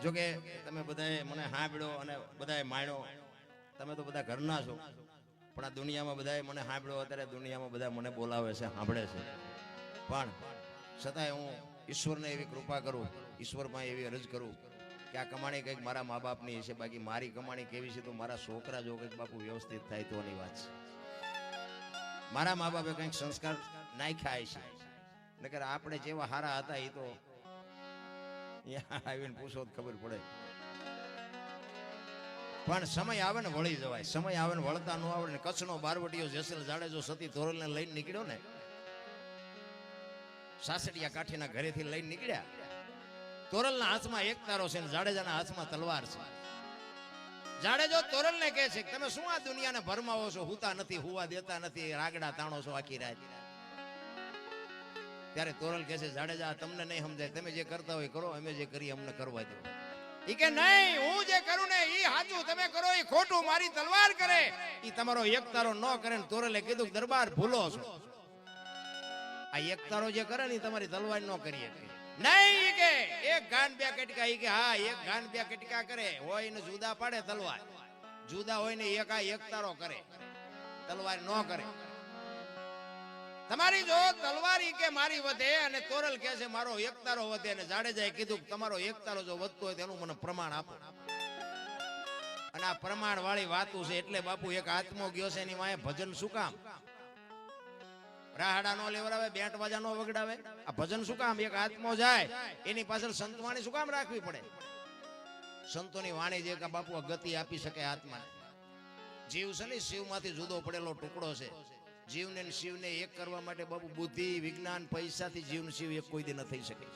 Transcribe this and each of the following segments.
જોકે તમે બધાએ મને સાંભળ્યો અને બધાએ માણ્યો, તમે તો બધા ઘરના છો, પણ આ દુનિયામાં બધાએ મને સાંભળ્યો, અત્યારે દુનિયામાં બધા મને બોલાવે છે, સાંભળે છે, પણ છતાંય હું ઈશ્વરને એવી કૃપા કરું, ઈશ્વરમાં એવી અરજ કરું કે આ કમાણી કંઈક મારા મા બાપની છે, બાકી મારી કમાણી કેવી છે તો મારા છોકરા જો કંઈક બાપુ વ્યવસ્થિત થાય તોની વાત છે. મારા મા બાપે કંઈક સંસ્કાર નાખ્યા છે, નકર આપણે જેવા હારા હતા એ તો આવીને પૂછો તો ખબર પડે. પણ સમય આવે ને વળી જવાય, સમય આવે ને વળતા ન આવડે ને. કચ્છનો બારવટીયો જેસલ જાડેજો સતી તોરલને લઈને નીકળ્યો ને, સાસડિયા કાઠીના ઘરેથી લઈને નીકળ્યા. તોરલના હાથમાં એક તારો છે ને જાડેજાના હાથમાં તલવાર છે. જાડેજો તોરલને કહે છે કે તમે શું આ દુનિયાને ભરમાવો છો, હુતા નથી, હુવા દેતા નથી, રાગડા તાણો છો આખી રાત. ત્યારે તોરલ કહે છે જાડેજા તમને નહીં સમજાય, તમે જે કરતા હોય કરો, અમે જે કરીએ અમને કરવા દો. ઈ કે નહીં, હું જે કરું ને ઈ સાચું, તમે કરો ઈ ખોટું. મારી તલવાર કરે ઈ તમારો એક તારો ન કરે. ને તોરલે કીધું દરબાર ભૂલો છો, આ એક તારો જે કરે ને તમારી તલવાર ન કરીએ. નહીં કે એક ગાન બે કટકા, ઈ કે હા એક ગાન બે કટકા કરે, હોય ને જુદા પાડે તલવાર, જુદા હોય ને એક તારો કરે, તલવાર ન કરે. તમારી જો તલવાર ઈ કે મારી વધે અને તોરલ કહે છે મારો એક તારો વધે. અને જાડેજાએ કીધું તમારો એક તારો જો વધતો હોય તેનું મને પ્રમાણ આપો. અને આ પ્રમાણ વાળી વાતું છે એટલે બાપુ એક આત્મો ગયો છે એની વાંહે ભજન શું કામ? રાહડા નો લેવડાવે, બેન્ટ વાજા નો વગડાવે, આ ભજન શું કામ? એક આત્મો જાય એની પાછળ સંતવાણી શું કામ રાખવી પડે? સંતોની વાણી જે બાપુ ગતિ આપી શકે આત્માને. જીવ છે ને શિવમાંથી જુદો પડેલો ટુકડો છે. જીવને શિવને એક કરવા માટે બાપુ બુદ્ધિ, વિજ્ઞાન, પૈસાથી જીવને શિવ એક કોઈ દી ન થઈ શકે.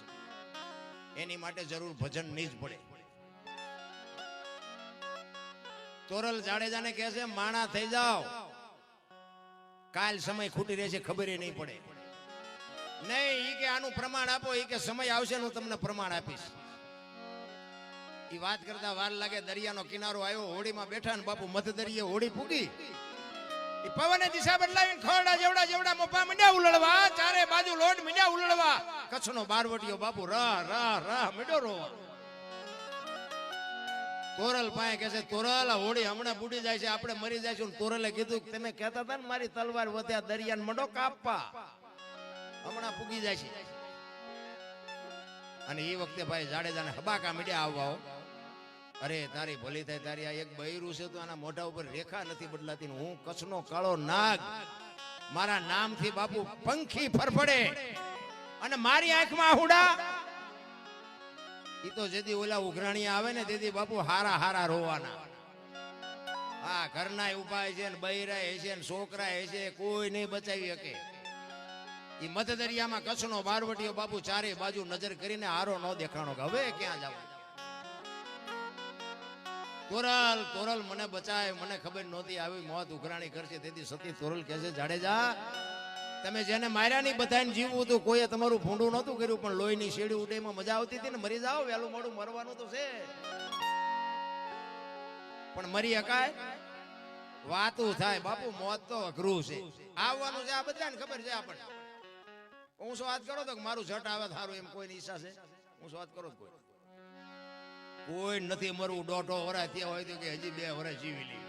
એની માટે જરૂર ભજન ની જ પડે. તોરલ જાડેજાને કહે છે માણા થઈ જાઓ, કાલ સમય ખૂટી રહેશે ખબર નહીં પડે. નહીં ઈ કે આનું પ્રમાણ આપો, ઈ કે સમય આવશે હું તમને પ્રમાણ આપીશ. ઈ વાત કરતા વાર લાગે. દરિયાનો કિનારો આવ્યો, હોડીમાં બેઠા ને બાપુ મધ દરિયે હોડી ફૂગી. પવને દિશા બદલાવીને ખરડા જેવડા જેવડા મોપા મીંડ્યા ઉલળવા, ચારે બાજુ લોટ મીંડ્યા ઉલળવા. કચ્છનો બારવટીયો બાપુ રાહ રાહ રાહ મીંડો રોવા. તોરલ પાસે કહે છે તોરલ આ હોડી હમણાં બુડી જાય છે, આપણે મરી જઈશું. તોરલે કીધું તમે કહેતા હતા ને મારી તલવાર વધ્યા દરિયાને મંડો કાપવા, હમણાં પૂગી જાય છે. અને એ વખતે ભાઈ જાડેજાને હબાકા મીડ્યા આવવા. અરે તારી ભલી થાય, તારી આ એક બૈરું છે તો આના મોઢા ઉપર રેખા નથી બદલાતી. હું કચ્છનો કાળો નાગ, મારા નામથી બાપુ પંખી ફરફડે અને મારી આંખમાં આહુડા. ઈ તો જેદી ઓલા ઉઘરાણી આવે ને તેથી બાપુ હારા હારા રોવાના. હા ઘરના ઉભા છે ને બૈરા છે ને છોકરા છે, કોઈ નહીં બચાવી શકે. ઈ મધ દરિયામાં કચ્છનો બારવટીયો બાપુ ચારે બાજુ નજર કરીને હારો ન દેખાણો કે હવે ક્યાં જાવ. તોરલ તોરલ મને બચાય, મને ખબર નહોતી આવી મોત ઉઘરાણી કરશે. તેથી સતી તોરલ કહે છે જાડેજા તમે જેને માર્યા નહીં બધાને જીવવું હતું, કોઈએ તમારું ભૂંડું નહોતું કર્યું, પણ લોહીની શેડી ઉડેમાં મજા આવતી હતી ને. મરી જાઓ, વહેલું મોડું મરવાનું તો છે, પણ મરી હકાય વાતું થાય બાપુ. મોત તો અઘરું છે, આવવાનું છે, આ બધાને ખબર છે આપણને. હું શું વાત કરો તો મારું ઝટ આવે સારું એમ કોઈની ઈચ્છા છે? હું શું વાત કરો કોઈ નથી મરવું. 1.5 વર્ષ થયા હોય તો કે હજી 2 વર્ષ જીવી લઈએ.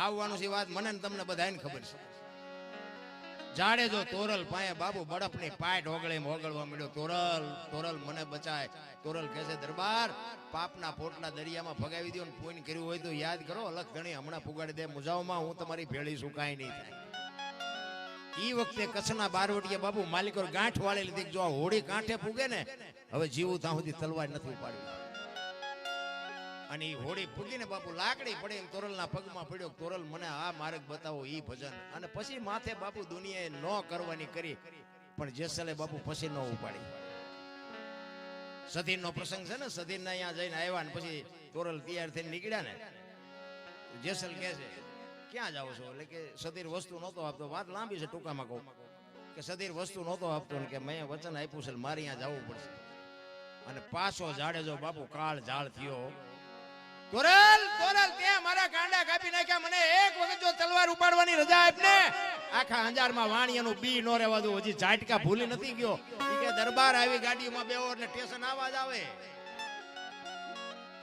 આવવાનું છે વાત મને ને તમને બધાને ખબર છે. જાડેજો તોરલ પાએ બાબુ બરફની પાટ ઓગળે ઓગળવા મળ્યો. તોરલ તોરલ મને બચાય. તોરલ કહે છે દરબાર પાપના પોટલા દરિયામાં ભગાવી દો ને પોઈન કર્યું હોય તો યાદ કરો, અલગ ધણી હમણાં પુગાડી દે મુજાવમાં, હું તમારી ભેળી છું, કાંઈ નહીં થાય. ઈ વખતે કચ્છના બારવટીયા બાબુ માલિકો ગાંઠ વાળી લીધી. જો હોડી કાંઠે પૂગે ને હવે જીવું ત્યાં સુધી તલવાર નથી ઉપાડી. અને ઈ હોડી પૂગીને બાપુ લાકડી પડે તોરલના પગમાં પડ્યો. તોરલ મને આ માર્ગ બતાવો, ઈ ભજન. અને પછી માથે બાપુ દુનિયાએ ન કરવાની કરી, પણ જેસલે બાપુ પછી ન ઉપાડી. સધીરનો પ્રસંગ છે ને, સધીરના અહીંયા જઈને આવ્યા ને પછી તોરલ તૈયાર થઈને નીકળ્યા ને, જેસલ કહે છે ક્યાં જાઓ છો? એટલે કે સધીર વસ્તુ નહોતો આપતો. વાત લાંબી છે, ટૂંકામાં કહું કે સધીર વસ્તુ નહોતો આપતો ને કે મેં વચન આપ્યું છે મારે અહીંયા જવું પડશે. અને પાછો જાડેજો બાપુ કાળ ઝાળ થયો. તોરલ તોરલ તે મારા કાંડા કાપી નાખ્યા, મને એક વખત જો તલવાર ઉપાડવાની રજા આપ ને આખા અંજારમાં વાણિયાનું બી નો રહેવા દઉં. હજી ઝાટકા ભૂલી નથી ગયો. ઈ કે દરબાર આવી ગાડીમાં બેહો એટલે સ્ટેશન આવાજ આવે.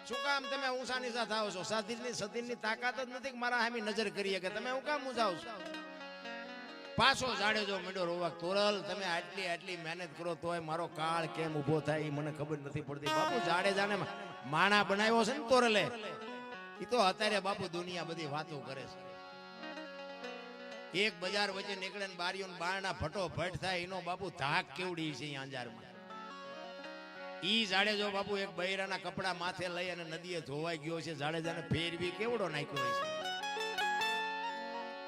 શું કામ તમે ઊંચા નીચા થાવ છો? સદીની તાકાત જ નથી કે મારા સામે નજર કરીએ કે તમે હું કામ ઊંચાવ છો? પાછો જાડેજો મીંડો રોવા. તોરલ તમે આટલી મહેનત કરો તોય મારો કાળ કેમ ઉભો થાય મને ખબર નથી પડતી. બાપુ જાડેજાને માણા બનાવ્યો છે ને તોરલે, એ તો અત્યારે બાપુ દુનિયા બધી વાતો કરે છે. એક બજાર વચ્ચે નીકળે ને બારીઓ બારણા ફટોફટ થાય એનો બાપુ ધાક કેવડી છે અંજારમાં. ઈ જાડેજો બાપુ એક બૈરાના કપડા માથે લઈ અને નદીએ ધોવાઈ ગયો છે. જાડેજાને ફેરવી કેવડો નાખ્યો છે.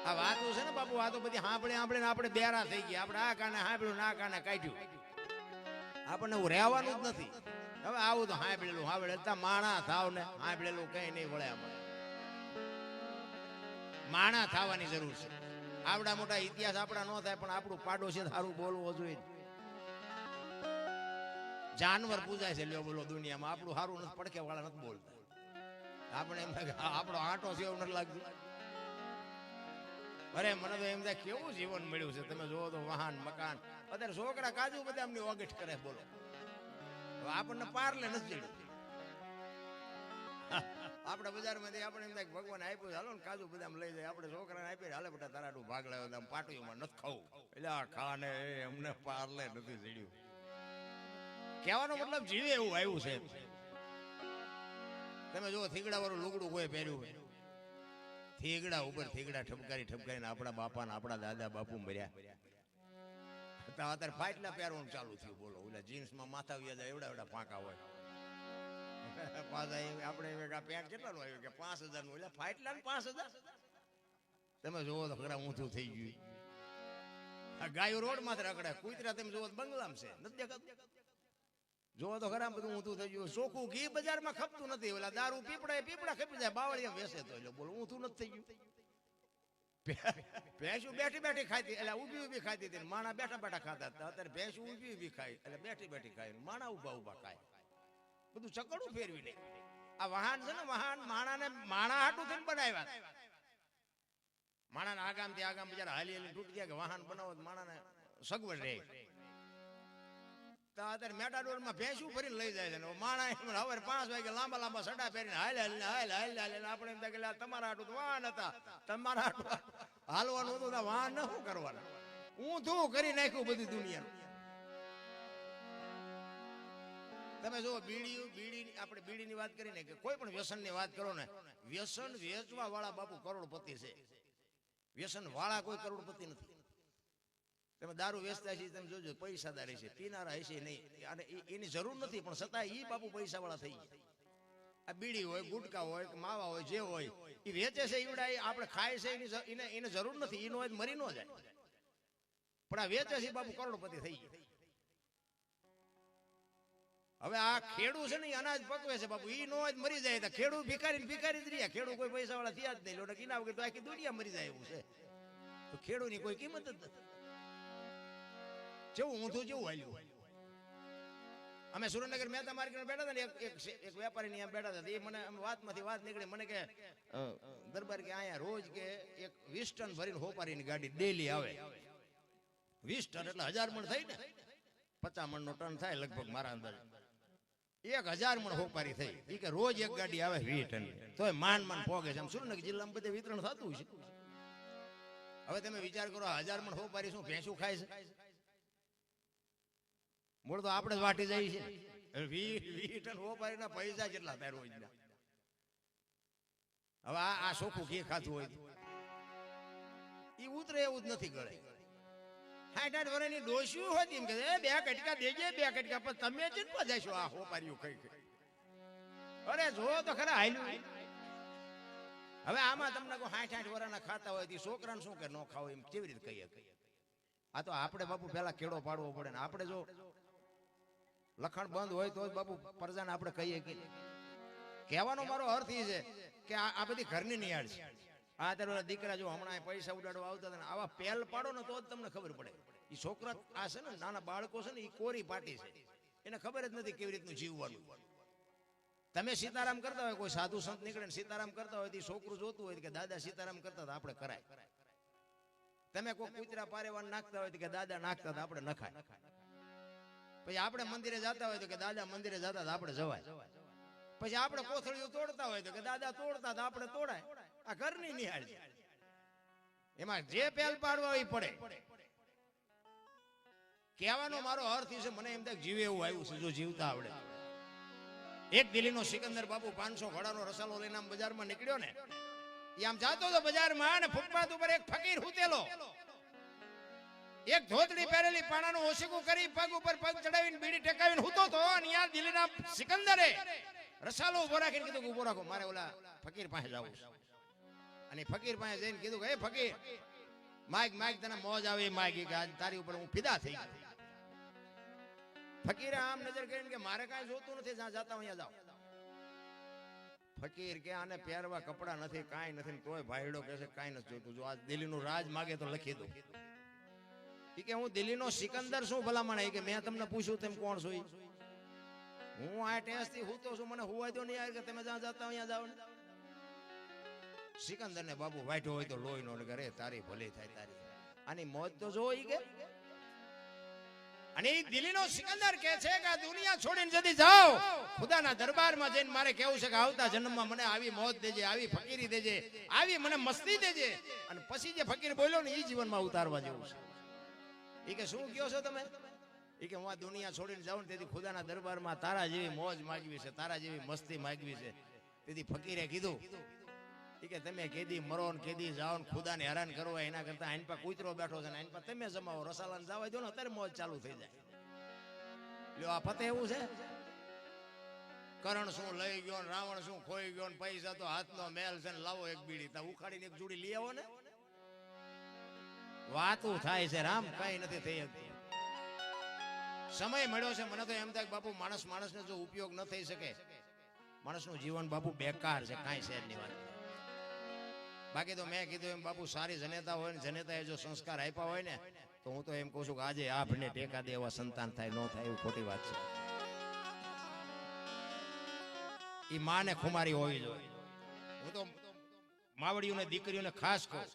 આ વાતો છે ને બાપુ, આ તો બધી સાંભળે આપણે બેરા થઈ ગયા. આપણે આ કાને સાંભળ્યું ના કાને કાઢ્યું. આપણને હું રહેવાનું જ નથી. હવે આવું તો સાંભળેલું માણા થાવ ને સાંભળેલું કઈ નહીં વળે. આપણે માણા થવાની જરૂર છે. આવડા મોટા ઇતિહાસ આપણા ન થાય પણ આપણું પાડોશી સારું બોલવો જોઈએ. જાનવર પૂજાય છે લ્યો બોલો દુનિયામાં, આપણું સારું નથી, પડકે વાળા નથી બોલતા. આપણે એમ થાય આપણો આંટો છે એવું નથી લાગતું. અરે મને તો એમ થાય કેવું જીવન મળ્યું છે. તમે જોવો તો વાહન મકાન, અત્યારે છોકરા કાજુ બદામની ઓગઠ કરે બોલો. આપણને પારલે નથી જડ્યું. આપણે બજારમાંથી આપણે એમ થાય ભગવાન આપ્યું હાલો ને કાજુ બદામ લઈ જાય. આપણે છોકરાને આપીએ હાલે બેટા તારાટું ભાગ લાવ્યો પાટીઓમાં નથી ખાવું. એટલે આ ખાને અમને પારલે નથી જડ્યું. કહેવાનો મતલબ જીવે એવું આવ્યું છે. તમે જો થીગડા વાળું લુગડું કોઈ પહેર્યું હોય, થીગડા ઉપર થીગડા ઠપકારીને આપણા બાપા ને આપણા દાદા બાપુ મર્યા. અત્યારે ફાટલા પહેરવાનું ચાલુ થયું બોલો. ઓલા જીન્સમાં માથા વ્યાજા એવડા પાંકા હોય. પાછા આપણે પેન્ટ કેટલાનું આવ્યું કે 5000 નું. એટલે ફાટલા ને 5000. તમે જોવો તો ખરા ઊંધું થઈ ગયું. આ ગાયો રોડ માં રખડે, કૂતરા તમે જોવો બંગલામ છે નથી દેખાતું. જોવો તો ખરા બધું ઊંધું થઈ ગયું. ચોખ્ખું ઘી બજારમાં ખપતું નથી. ઓલા દારૂ પીપડા ખપી જાય, બાવળિયા વેસે તો એટલે બોલો ઊંધું નથી થઈ ગયું. ભેંસું બેઠી ખાતી એટલે ઊભી ખાતી હતી. માણા બેઠા ખાતા હતા. અત્યારે ભેંસું ઊભી ખાય એટલે બેઠી ખાય. માણા ઊભા ખાય. બધું ચકડું ફેરવી લે. આ વાહન છે ને વાહન માણા હાટું થઈને બનાવ્યા. માણાના આગામ થી આગામ બિચારા હાલી તૂટી ગયા કે વાહન બનાવો માણાને સગવડ રહે. અત્યારે મેટાડોર માં ભેંસું ફરીને લઈ જાય છે. માણા હવે 5 વાગે લાંબા સડા પહેરીને હાલ આપણે એમ થાય કે તમારા હાટું તો વાહન હતા, તમારા હાટું હાલવાનું હતું, વાહન ન શું કરવાના. ઊંધું કરી નાખ્યું બધી દુનિયાનું. તમે જો આપણે બીડીની વાત કરીને કે કોઈ પણ વ્યસનની વાત કરો ને, વ્યસન વેચવા વાળા બાપુ કરોડપતિ છે. વ્યસન વાળા કોઈ કરોડપતિ નથી. તમે દારૂ વેચતા છે તમે જોજો પૈસાદાર છે, પીનારા હશે નહીં, અને એની જરૂર નથી પણ છતાં એ બાપુ પૈસા વાળા થઈ ગયા. આ બીડી હોય, ગુટકા હોય, માવા હોય, જે હોય એ વેચે છે. ઈવડા આપણે ખાય છે એને જરૂર નથી, એનો હોય મરી ન જાય. પણ આ વેચે છે બાપુ કરોડપતિ થઈ ગયા. હવે આ ખેડૂ છે ને અનાજ પકવે છે બાપુ, ઈ નો જ મરી જાય તો ખેડૂ ભિખારી જ રહ્યા. ખેડૂ કોઈ પૈસા વાળા થયા જ નહીં. કિના વગર તો આખી દુનિયા મરી જાય એવું છે. તો ખેડૂ ની કોઈ કિંમત જ નથી. જેવું ઊંધું જેવું હાલ્યું. અમે સુરેન્દ્રનગર મહેતા માર્કેટમાં બેઠા હતા ને, એક વેપારી ની બેઠા હતા. એ મને વાતમાંથી વાત નીકળી. મને કે દરબાર કે અહીંયા રોજ કે એક 20 ટન ભરીને હોપારીની ગાડી ડેલી આવે. 20 ટન એટલે 1000 મણ થઈ ને, 50 મણનો ટન થાય લગભગ મારા અંદાજે. 1000 મણ હોપારી થઈ. એ કે રોજ એક ગાડી આવે 20 ટન, તોય માન પોગે છે. સુરેન્દ્રનગર જિલ્લામાં બધે વિતરણ થતું છે. હવે તમે વિચાર કરો 1000 મણ હોપારી શું ભેંસું ખાય છે? મૂળ તો આપણે જ વાટી જાય છે. 20 ટન હોપારીના પૈસા કેટલા થાય રોજના? હવે આ ચોખ્ખું ઘી ખાતું હોય એ ઉતરે એવું જ નથી ગળે. 60-60 વર્ષની ડોસ્યું હોય એમ કે 2 કટકા દેજે, 2 કટકા પણ તમે જ પધાશો આ હોપારીઓ કઈ. અરે જો તો ખરા હાલ્યું. હવે આમાં તમને કોઈ 60-60 વર્ષના ખાતા હોય છોકરાને શું કે ન ખાવ એમ કેવી રીતે કહીએ? આ તો આપણે બાપુ પેલા કેળો પાડવો પડે ને. આપણે જો લખણ બંધ હોય તો જ બાપુ પ્રજાને આપણે કહીએ કે. કહેવાનો મારો અર્થ એ છે કે આ બધી ઘરની નિહાળ છે. આ ત્યારે દીકરા જો હમણાં પૈસા ઉડાડવા આવતા હતા ને, આવા પહેલ પાડો ને તો જ તમને ખબર પડે. એ છોકરા આ છે ને નાના બાળકો છે ને એ કોરી પાટી છે, એને ખબર જ નથી કેવી રીતનું જીવવાનું. તમે સીતારામ કરતા હોય, કોઈ સાધુ સંત નીકળે ને સીતારામ કરતા હોય, છોકરું જોતું હોય કે દાદા સીતારામ કરતા હતા આપણે કરાય. તમે કોઈ કૂતરા પારેવાન નાખતા હોય તો કે દાદા નાખતા તો આપણે નખાય. પછી આપણે મંદિરે જતા હોય તો કે દાદા મંદિરે જતા તો આપણે જવાય. પછી આપણે કોથળીઓ તોડતા હોય તો કે દાદા તોડતા તો આપણે તોડાય. આ ઘરની નિહાળ છે. એમાં જે પેલ પાડવા હોય પડે. કહેવાનો મારો અર્થ છે, મને એમ થાય જીવે એવું આવ્યું છે જો જીવતા આવડે. એક દિલ્હીનો સિકંદર બાપુ 500 ઘોડાનો રસાલો લઈને આમ બજારમાં નીકળ્યો ને, એ આમ જાતો તો બજારમાં અને ફૂટપાથ ઉપર એક ફકીર હુતેલો, એક ધોતડી પહેરેલી પાણાનું ઓશીકું કરી પગ ઉપર પગ ચડાવીને બીડી ટેકાવીને હુતો તો, અને યાર દિલ્હીના સિકંદરે રસાલો ઉભો રાખીને કીધું કે ઉભો રાખો, મારે ઓલા ફકીર પાસે જવું છે. અને ફકીર પાસે જઈને કીધું કે એ ફકીર, માગ તને મોજ આવે માગ, કે આજ તારી ઉપર હું ફિદા થઈ ગયો. ફકીરે આમ નજર કરીને કે મારે કાંઈ જોતું નથી, જ્યાં જાતા અહીંયા જાઓ. ફકીર કે આને પહેરવા કપડા નથી, કાંઈ નથી, તોય ભાઈડો કહે છે કાંઈ નથી જોતું, જો આ દિલ્હીનું રાજ માગે તો લખી દો. એ કે હું દિલ્હીનો સિકંદર શું ભલામણ, કે મેં તમને પૂછ્યું તેમ કોણ છો? હું આ ટેસ્ટ થી હુતો છું, મને હુવાય તો નહીં આવે કે તમે જ્યાં જાતા અહીંયા જાઓ. સિકંદર ને બાબુ વાઈટો હોય તો લોહી નો કરે, તારી ભલી થાય તારી, આની મોજ તો જો. કે અને દિલ્હીનો સિકંદર કહે છે કે આ દુનિયા છોડીને જદી જાઓ, ખુદાના દરબારમાં જઈને મારે કેવું છે કે આવતા જન્મમાં મને આવી મોજ દેજે, આવી ફકીરી દેજે, આવી મને મસ્તી દેજે. અને પછી જે ફકીર બોલ્યો ને એ જીવનમાં ઉતારવા જેવું છે. એ કે શું કહો છો તમે? એ કે હું આ દુનિયા છોડીને જાઉં ને તેથી ખુદાના દરબારમાં તારા જેવી મોજ માગવી છે, તારા જેવી મસ્તી માગવી છે. તેથી ફકીરે કીધું કે તમે કેદી મરો ને કેદી જાઓ ને ખુદાને હેરાન કરો, એના કરતા આઈન પા કૂતરો બેઠો છે ને આઈન પા તમે જમાવો, રસાલાને જવા દો ને અત્યારે મોજ ચાલુ થઈ જાય. લ્યો આ પતે એવું છે. કરણ શું લઈ ગયો ને રાવણ શું ખોઈ ગયો ને પૈસા તો હાથનો મેલ છે ને લાવો એક બીડી, તા ઉખાડીને એક જોડી લઈ આવો ને. વાતું થાય છે રામ, કઈ નથી થઈ શકતું. સમય મળ્યો છે, મને તો એમ થાય બાપુ માણસને જો ઉપયોગ ન થઈ શકે, માણસનું જીવન બાપુ બેકાર છે, કાંઈ શેર ની વાત. બાકી તો મેં કીધું એમ બાપુ સારી જનેતા હોય ને, જનેતાએ જો સંસ્કાર આપ્યા હોય ને, તો હું તો એમ કહું છું કે આજે આપને ટેકા દે એવા સંતાન થાય, ન થાય એવું ખોટી વાત છે. એ માને ખુમારી હોવી જોઈએ. હું તો માવડીઓને દીકરીઓને ખાસ કહું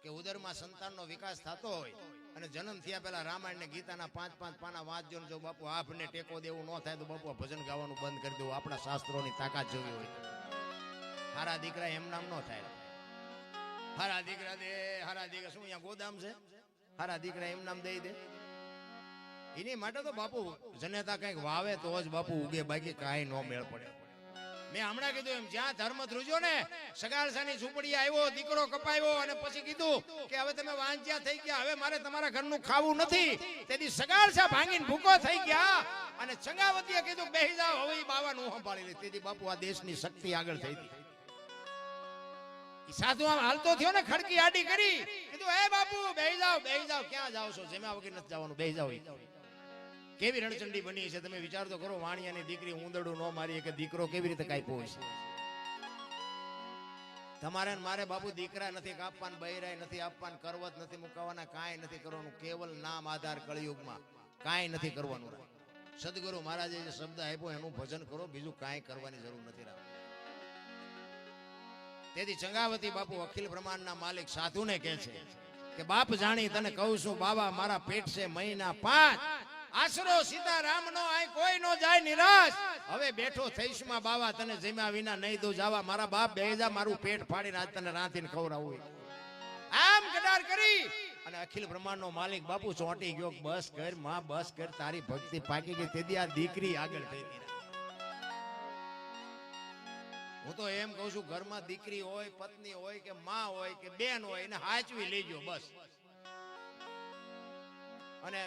કે ઉદરમાં સંતાનનો વિકાસ થતો હોય અને જન્મ થયા પહેલા રામાયણ ને ગીતાના 5-5 પાના વાંચજો. જો બાપુ આપને ટેકો દેવું ન થાય તો બાપુ ભજન ગાવાનું બંધ કરી દેવું. આપણા શાસ્ત્રોની તાકાત જોવી હોય. હારા દીકરા એમ નામ ન થાય. હારા દીકરા દે, હારા દીકરા શું અહીંયા ગોદામ છે? હારા દીકરા એમ નામ દઈ દે. એની માટે તો બાપુ જનેતા કંઈક વાવે તો જ બાપુ ઉગે, બાકી કાંઈ ન મેળ પડે. મેં હમણાં કીધું એમ, જ્યાં ધર્મ ધ્રુજો ને, સગાળસાની ઝૂંપડી આવ્યો, દીકરો કપાયો અને પછી કીધું કે હવે તમે વાંચ્યા થઈ ગયા, હવે મારે તમારા ઘરનું ખાવું નથી. તેથી સગાળસા ભાંગીને ભૂકો થઈ ગયા અને ચંગાવતીએ કીધું બેહી જાઓ, હવે બાવાનું સંભાળી લે. તેથી બાપુ આ દેશની શક્તિ આગળ થઈ હતી. સાધુ આમ હાલતો થયો ને, ખડકી આડી કરી, કીધું હે બાપુ બેહી જાઓ. ક્યાં જાઓ છો? જેમાં વગર નથી જવાનું, બેહી જાઓ. કેવી રણચંડી બની છે તમે વિચાર તો કરો. વાણિયાની દીકરી ઊંદડું ન મારી કે દીકરો કેવી રીતે કાપ્યો છે. તમારે મારે બાપુ દીકરા નથી કાપવાન, બૈરાય નથી આપવાન, કરવત નથી મુકાવાના, કાંઈ નથી કરવાનું. કેવલ નામ આધાર કળિયુગમાં કાંઈ નથી કરવાનું. સદગુરુ મહારાજે જે શબ્દ આપ્યો એનું ભજન કરો, બીજું કાંઈ કરવાની જરૂર નથી. તેથી ચંગાવતી બાપુ અખિલ બ્રહ્માંડના માલિક સાધુને કહે છે કે બાપ જાણી તને કહું છું બાબા, મારા પેટ છે મહિના 5, આશરો સીતારામ નો આય કોઈ નો જાય નિરાશ. હવે બેઠો થઈશ માં બાવા, તને જમ્યા વિના નહીં દો જાવા. મારા બાપ બેહી જા, મારું પેટ ફાડીને આજ તને રાંધીને ખવડાવું. આમ કડાર કરી અને અખિલ બ્રહ્માંડ નો માલિક બાપુ ચોંટી ગયો. બસ કર માં, બસ કર, તારી ભક્તિ પાકી ગઈ. તેથી આ દીકરી આગળ થઈ. હું તો એમ કહું છું, ઘરમાં દીકરી હોય, પત્ની હોય કે માં હોય કે બેન હોય, એને હાચવી લેજો બસ. અને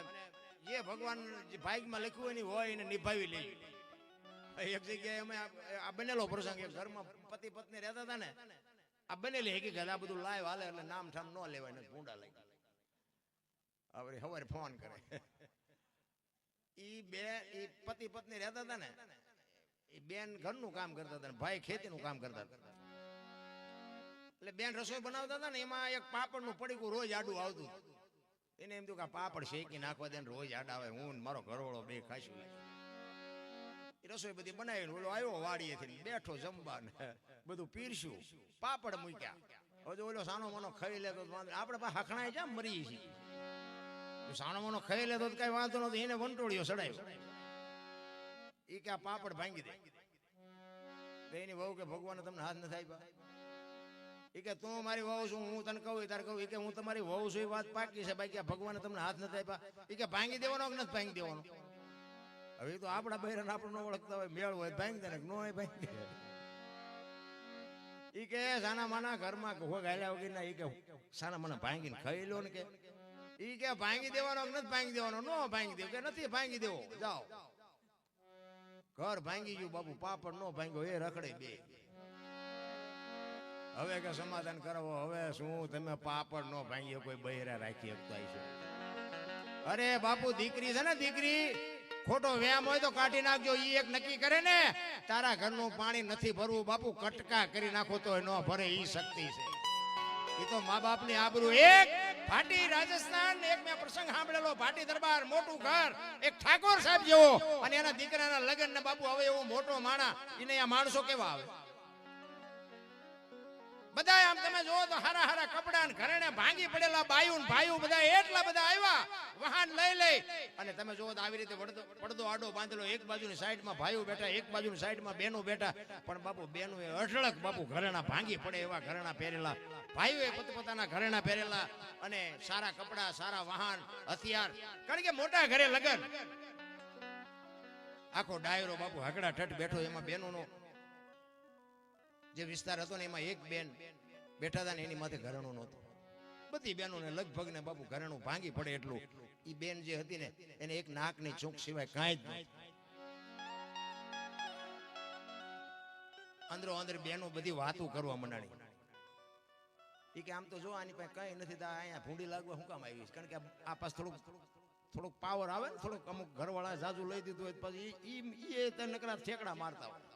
જે ભગવાન ભાગ્યમાં લખ્યું હોય એને નિભાવી લેજો. એક જગ્યાએ અમે આ બનેલો પ્રસંગ, ઘરમાં પતિ પત્ની રહેતા હતા ને, આ બનેલી હકીકત. આ બધું લાઈવ હાલે એટલે નામ ઠામ ન લેવાય ને ભૂંડા લાગી. હવે સવારે ફોન કરે. ઈ પતિ પત્ની રહેતા હતા ને, બેન ઘરનું કામ કરતા હતા, ભાઈ ખેતીનું કામ કરતા હતા. એટલે બેન રસોઈ બનાવતા હતા ને, એમાં એક પાપડનું પડીકું રોજ આડું આવતું. એને એમ થયું કે પાપડ શેકી નાખવા દે, રોજ આડા આવે, હું મારો ઘરવાળો બે ખાશું. રસોઈ બધી બનાવી, ઓલો આવ્યો વાડીએથી બેઠો જમવા, બધું પીરસ્યું, પાપડ મૂક્યા. હવે જો ઓલો સાનો માનો ખાઈ લે તો આપણે પાસે હખણાય છે મરી છીએ. જો સાનો માનો ખાઈ લે તો કઈ વાંધો નથી, એને વંટોળીઓ સડાયો એ કે આ પાપડ ભાંગી દે. એની વહુ કે ભગવાન તમને હાથ નથી આપ્યા. એ કે તું મારી વહુ છું, હું તને કહું તારે કહું. એ કે હું તમારી વહુ છું, એ વાત પાકી છે. બાકી ભગવાન તમને હાથ નથી આપ્યા. એ કે ભાંગી દેવાનો કે નથી ભાંગી દેવાનો. હવે તો આપણા બહેરા આપણે ન ઓળખતા હોય, મેળ હોય ભાંગી દે ને ન હોય ભાંગી દે. એ કે સાના માના ઘરમાં ગાલ્યા વગર એ કે સાના મને ભાંગીને ખાઈ લો ને કે. એ કે ભાંગી દેવાનો કે નથી ભાંગી દેવાનો. ન ભાંગી દેવો કે નથી ભાંગી દેવો. જાઓ ઘર ભાંગી ગયું બાપુ, પાપડ નો ભાંગ્યો એ રખડે બે. હવે કે સમાધાન કરાવો. હવે શું તમે પાપડ નો ભાંગીએ કોઈ બહેરા રાખી શકતા છે? અરે બાપુ દીકરી છે ને, દીકરી ખોટો વ્યામ હોય તો કાઢી નાખજો. ઈ એક નક્કી કરે ને તારા ઘરનું પાણી નથી ભરવું બાપુ, કટકા કરી નાખો તો ન ભરે. ઈ શક્તિ છે. એ તો મા બાપ ની આબરૂ. એક ભાટી રાજસ્થાન એક મેં પ્રસંગ સાંભળેલો, ભાટી દરબાર મોટું ઘર, એક ઠાકોર સાહેબ જેવો અને એના દીકરાના લગ્ન ને બાપુ હવે એવો મોટો માણા. એને આ માણસો કેવા આવે બધા આમ તમે જોવો તો હારા હારા કપડા ને ઘરેણે ભાંગી પડેલા બાયુ ને ભાઈઓ બધા એટલા બધા આવ્યા વાહન લઈ અને તમે જોવો તો આવી રીતે પડદો આડો બાંધેલો, એક બાજુની સાઈડમાં ભાઈઓ બેઠા, એક બાજુની સાઈડમાં બહેનો બેઠા. પણ બાપુ બહેનો એ અઢળક બાપુ ઘરેણા ભાંગી પડે એવા ઘરેણા પહેરેલા, ભાઈઓ એ પોતપોતાના ઘરેણા પહેરેલા અને સારા કપડા, સારા વાહન, હથિયાર. કારણ કે મોટા ઘરે લગન. આખો ડાયરો બાપુ હકડા ઠઠ બેઠો. એમાં બહેનોનો જે વિસ્તાર હતો ને એમાં એક બેન બેઠા હતા ને એની માથે ઘરેણું નહોતું. બધી બહેનોને લગભગ ને બાપુ ઘરેણું ભાંગી પડે એટલું. એ બેન જે હતી ને એને એક નાકની ચૂંક સિવાય કાંઈ જ નહીં. અંદરો અંદર બેનો બધી વાતો કરવા મંડાણી. એ કે આમ તો જો આની પાસે કઈ નથી, અહીંયા ભૂંડી લાગવા શું કામ આવી? કારણ કે આ પાસ થોડુંક પાવર આવે ને, થોડુંક અમુક ઘરવાળા જાજુ લઈ દીધું હોય પછી એ નકરા ઠેકડા મારતા હોય.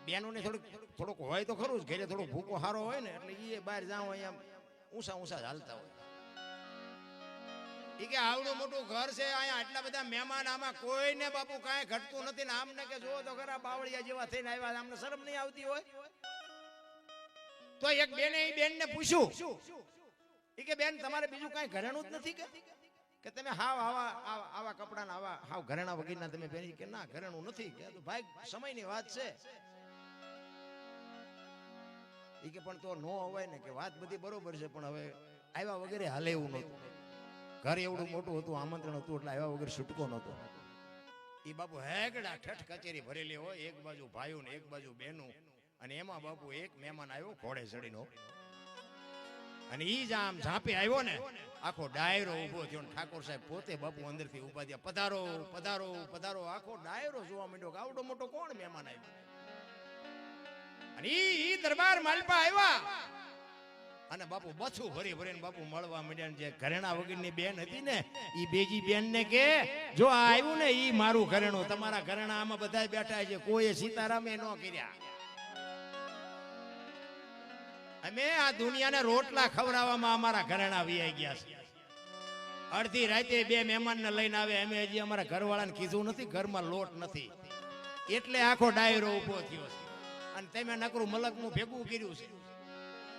બેનોને થોડુંક હોય તો ખરું જ, ઘરે થોડોક ભૂકો હારો હોય ને એટલે એ બહાર જાવ અહીંયા ઊંસા ઊંસા હાલતા હોય. એ કે આવડું મોટું ઘર છે, અહીંયા આટલા બધા મહેમાન, આમાં કોઈને બાપુ કાંઈ ઘટતું નથી ને આમને કે જોવો તો ખરા બાવળિયા જેવા થઈને આવ્યા, આમને શરમ નહીં આવતી હોય? તો એક બેને એ બેનને પૂછ્યું, એ કે બેન તમારે બીજું કાંઈ ઘરેણું જ નથી કે તમે હાવ આવા કપડા ને આવા હાવ ઘરેણા વગરના તમે પહેરી? કે ના ઘરેણું નથી. કે ભાઈ સમયની વાત છે. એ કે પણ તો નો હોય ને, કે વાત બધી બરોબર છે પણ હવે આવ્યા વગેરે હાલે એવું નહોતું. ઘર એવડું મોટું હતું, આમંત્રણ હતું એટલે આવ્યા વગર છૂટકો નહોતો. એ બાપુ હેગડા ઠઠ કચેરી ભરેલી હોય, એક બાજુ ભાઈઓ ને એક બાજુ બહેનો, અને એમાં બાપુ એક મહેમાન આવ્યો ઘોડે ચડીનો, અને ઈ જ આમ ઝાંપે આવ્યો ને આખો ડાયરો ઉભો થયો. ઠાકોર સાહેબ પોતે બાપુ અંદરથી ઉભા થયા, પધારો પધારો પધારો. આખો ડાયરો જોવા માંડ્યો કે આવડો મોટો કોણ મહેમાન આવ્યો. અને ઈ દરબાર માલપા આવ્યા અને બાપુ બછું ભરી ભરીને બાપુ મળવા માંડ્યા. જે ઘરેણા વગરની બેન હતી ને ઈ બેજી બેન ને કે જો આ આવ્યું ને ઈ મારું ઘરેણું, તમારા ઘરેણા આમાં બધા બેઠા છે, કોઈ સીતારામે ન કર્યા. અમે આ દુનિયાને રોટલા ખવડાવવામાં અમારા ઘરેણા વિયાઈ ગયા છે. અડધી રાતે બે મહેમાનને લઈને આવે, અમે હજી અમારા ઘરવાળાને કીધું નથી ઘરમાં લોટ નથી, એટલે આખો ડાયરો ઉભો થયો છે. અને તમે નકરું મલકનું ભેગું કર્યું છે,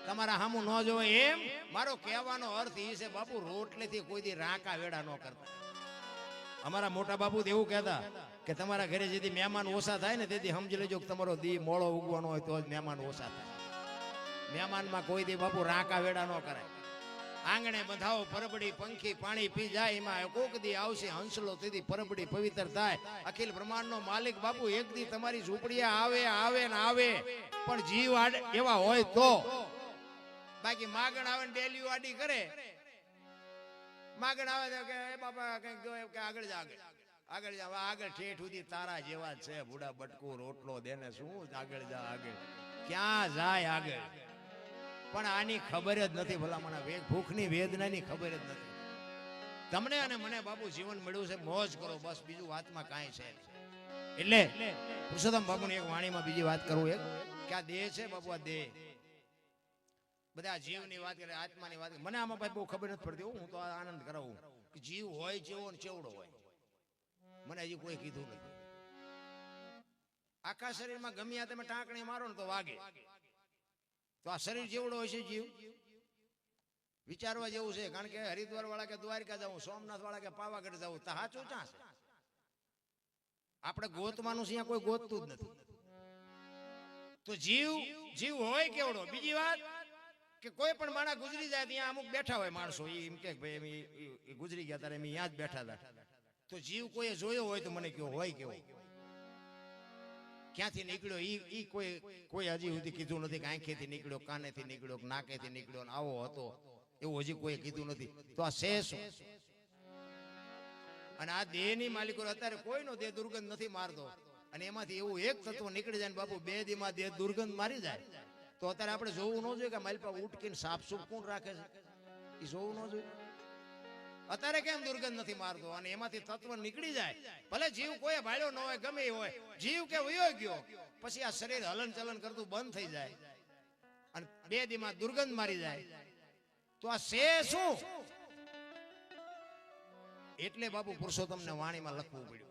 તમારા સામું ન જોવે એમ. મારો કહેવાનો અર્થ એ છે બાપુ, રોટલેથી કોઈ દી રાંકા વેડા ન કરતા. અમારા મોટા બાપુ એવું કહેતા કે તમારા ઘરે જેથી મહેમાન ઓછા થાય ને તેથી સમજી લેજો કે તમારો દી મોળો ઉગવાનો હોય તો જ મહેમાન ઓછા થાય. મહેમાનમાં કોઈ દી બાપુ રાંકા વેડા ન કરાય. આંગણે બંધાવો પરબડી, પંખી પાણી પી જાય, એમાં કોક દી આવશે હંસલો, તેથી પરબડી પવિત્ર થાય. અખિલ બ્રહ્માંડનો માલિક બાપુ એક દી તમારી ઝૂંપડીએ આવે આવે ને આવે, પણ જીવ એવા હોય તો. બાકી માગણ આવે ને ડેલીઓ આડી કરે, માગણ આવે કે બાપા કઈક કે આગળ જા આગળ જા, આગળ ઠેઠ સુધી તારા જેવા છે, બુડા બટકું રોટલો દેને શું આગળ જા, આગળ ક્યાં જાય આગળ. પણ આની ખબર જ નથી, ભલામણા ભૂખની વેદનાની ખબર જ નથી. તમને અને મને બાપુ જીવન મળ્યું છે, મોજ કરો બસ, બીજું વાતમાં કાંઈ છે. એટલે પુરુષોત્તમ બાપુની એક વાણીમાં બીજી વાત કરું, એક કે આ દેહ છે બાપુ, આ દેહ બધા જીવની વાત કરે, આત્માની વાત કરે. મને આમાં ભાઈ બહુ ખબર નથી પડતી. હું તો આનંદ કરાવું કે જીવ હોય જેવો ને ચેવડો હોય, મને હજી કોઈ કીધું નથી. આખા શરીરમાં ગમ્યા તમે ટાંકણી મારો ને તો વાગે, તો આ શરીર જેવડો હોય છે જીવ વિચારવા જેવું છે. કારણ કે હરિદ્વાર વાળા કે દ્વારકા જવું, સોમનાથ વાળા કે પાવાગઢ જવું, તો સાચું ક્યાં છે? આપણે ગોતવાનું છે, કોઈ ગોતતું જ નથી. તો જીવ હોય કેવડો. બીજી વાત કે કોઈ પણ માણસ ગુજરી જાય ત્યાં અમુક બેઠા હોય માણસો, એમ કે ભાઈ એમ ગુજરી ગયા ત્યારે એમ ત્યાં જ બેઠા હતા. તો જીવ કોઈએ જોયો હોય તો મને કયો હોય કેવો, ક્યાંથી નીકળ્યો ઈ કોઈ હજી સુધી કીધું નથી કે આંખેથી નીકળ્યો, કાનેથી નીકળ્યો, નાકેથી નીકળ્યો, આવો હતો એવું હજી કોઈ કીધું નથી. તો આ છે શું? અને આ દેહની માલિકો અત્યારે કોઈનો દેહ દુર્ગંધ નથી મારતો, અને એમાંથી એવું એક તત્વ નીકળી જાય ને બાપુ 2 દીમાં દેહ દુર્ગંધ મારી જાય, તો અત્યારે આપણે જોવું ન જોઈએ કે મારી પાસે ઉટકીને સાફ સુફ કોણ રાખે છે? એ જોવું ન જોઈએ. અત્યારે કેમ દુર્ગંધ નથી મારતો? અને એમાંથી તત્વ નીકળી જાય, ભલે જીવ કોઈ ભાળ્યો ન હોય, ગમે હોય, જીવ કે વયો ગયો, પછી આ શરીર હલન ચલન કરતું બંધ થઈ જાય અને 2 દીમાં દુર્ગંધ મારી જાય, તો આ છે શું? એટલે બાપુ પુરુષોત્તમને વાણીમાં લખવું પડ્યું.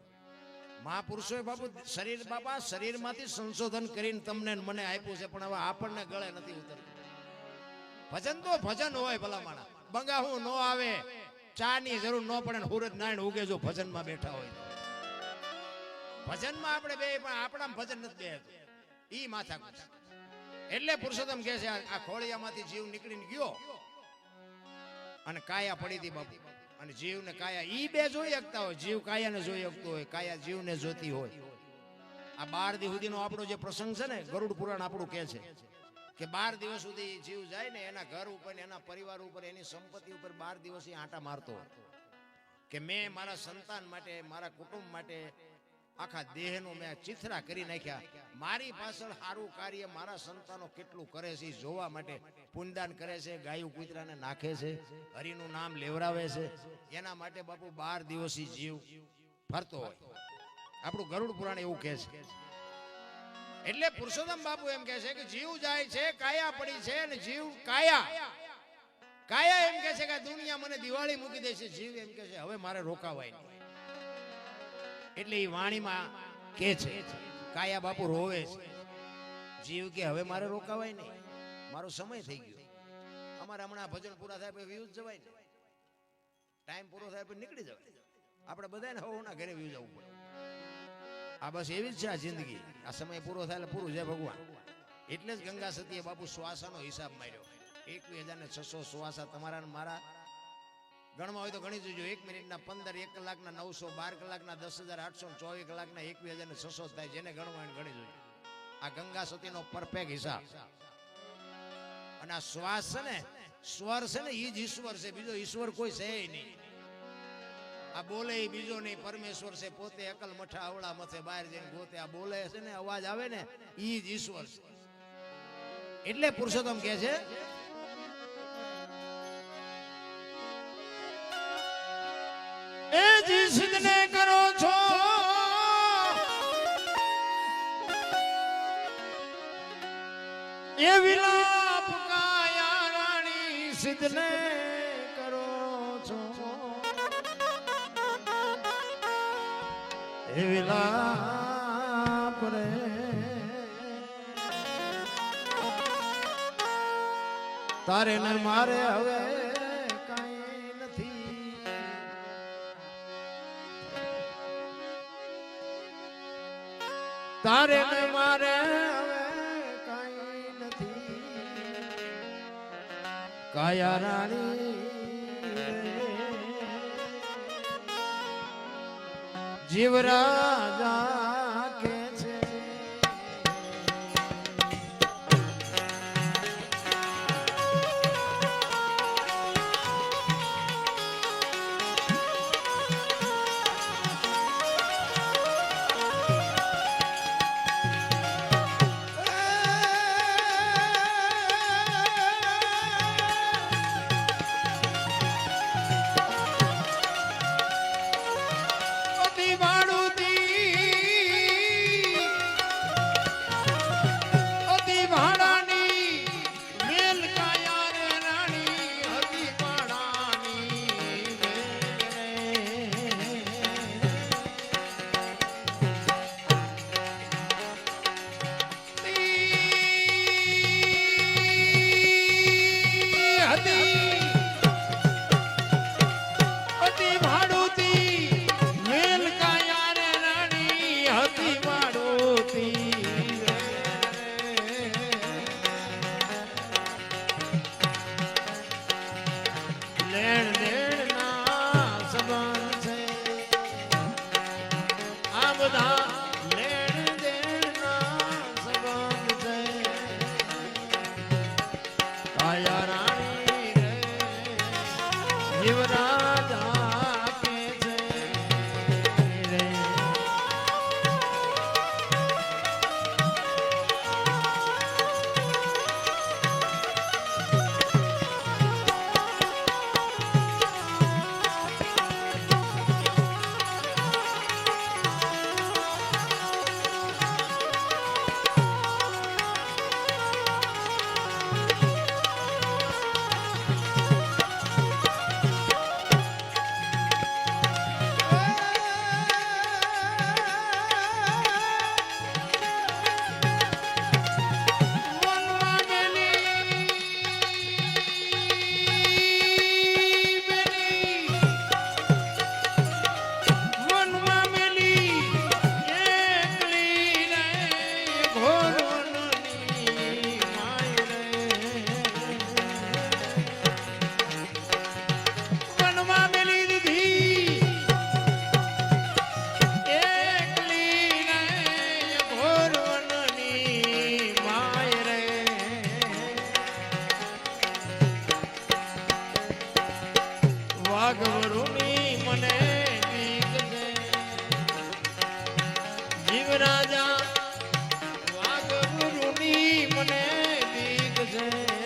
મહાપુરુષોએ બાપુ શરીર બાપા શરીરમાંથી સંશોધન કરીને તમને મને આપ્યું છે, પણ હવે આપણને ગળે નથી ઉતરતું. ભજન તો ભજન હોય ભલા માણા, બંગાહું ન આવે, ચા ની જરૂર ન પડે, સૂરજ નારાયણ ઉગે જો ભજનમાં બેઠા હોય. ભજનમાં આપણે બે, પણ આપણા ભજન નથી બે, ઈ માથા. એટલે પુરુષોત્તમ કહે છે આ ખોળિયામાંથી જીવ નીકળીને ગયો અને કાયા પડી હતી બાપુ, અને જીવ ને કાયા ઈ બે જોઈ શકતા હોય. જીવ કાયા ને જોઈ શકતો હોય, કાયા જીવ ને જોતી હોય. આ 12 દિવસ સુધીનો આપણો જે પ્રસંગ છે ને, ગરુડ પુરાણ આપણું કહે છે કે 12 દિવસ સુધી જીવ જાય ને એના ઘર ઉપર, એના પરિવાર ઉપર, એની સંપત્તિ ઉપર 12 દિવસ આંટા મારતો કે મેં મારા સંતાન માટે, મારા કુટુંબ માટે આખા દેહનું મેં ચિથરા કરી નાખ્યા. મારી પાછળ સારું કાર્ય મારા સંતાનો કેટલું કરે છે જોવા માટે પુણ્યદાન કરે છે, ગાયું કૂતરાને નાખે છે, હરિનું નામ લેવરાવે છે, એના માટે બાપુ 12 દિવસી જીવ ફરતો હોય. આપણું ગરુડ પુરાણ એવું કહે છે. એટલે પુરુષોત્તમ બાપુ એમ કહે છે કે જીવ જાય છે, કાયા પડી છે, અને જીવ કાયા એમ કહે છે કે દુનિયા મને દિવાળી મૂકી દે છે. જીવ એમ કહે છે હવે મારે રોકાવાય નહીં. એટલે એ વાણીમાં કે છે, કાયા બાપુ રોવે છે, જીવ કે હવે મારે રોકાવાય નહીં, મારો સમય થઈ ગયો. અમારે હમણાં ભજન પૂરા થાય પછી વ્યૂઝ જવાય ને, ટાઈમ પૂરો થાય પછી નીકળી જવાય. આપણે બધાને હવના ઘરે વ્યૂઝ આવવું પડે. આ બસ એવી જ છે આ જિંદગી. આ સમય પૂરો થાય એટલે પૂરું છે ભગવાન. એટલે જ ગંગા સતીએ બાપુ શ્વાસાનો હિસાબ માર્યો. 21,600 શ્વાસા તમારા મારા ગણમાં હોય તો ગણી જોજો. 1 મિનિટના 15, 1 કલાકના 900, 12 કલાકના 10,800, 24 કલાકના 21,600 થાય. જેને ગણવા એને ગણી જોજો. આ ગંગા સતીનો પરફેક્ટ હિસાબ. અને આ શ્વાસ છે ને, સ્વર છે ને, એ જ ઈશ્વર છે, બીજો ઈશ્વર કોઈ છે નહીં. આ બોલે એ બીજો નહીં, પરમેશ્વર છે પોતે. અકલ મઠા અવળા મથે બહાર જઈને ગોતે. આ બોલે છે ને, અવાજ આવે ને, એ જ ઈશ્વર છે. એટલે પુરુષોત્તમ કહે છે એ જી સિદ્ધને કરો છો એ વિલાપ કાયા રાણી, સિદ્ધને કરો છો એ વિલાપ રે. તારે ને મારે હવે કાંઈ નથી. તારે ને મારે હવે કાંઈ નથી. કાયા રાણી જીવ રાજા કે છે. દિવાળું દી બધા લેણ દેણના સંબંધ છે કાયા રાણી રે જીવરાજા કે છે રે વાઘવરુની મને બીક છે જીવરાજા વાઘવરુની મને બીક છે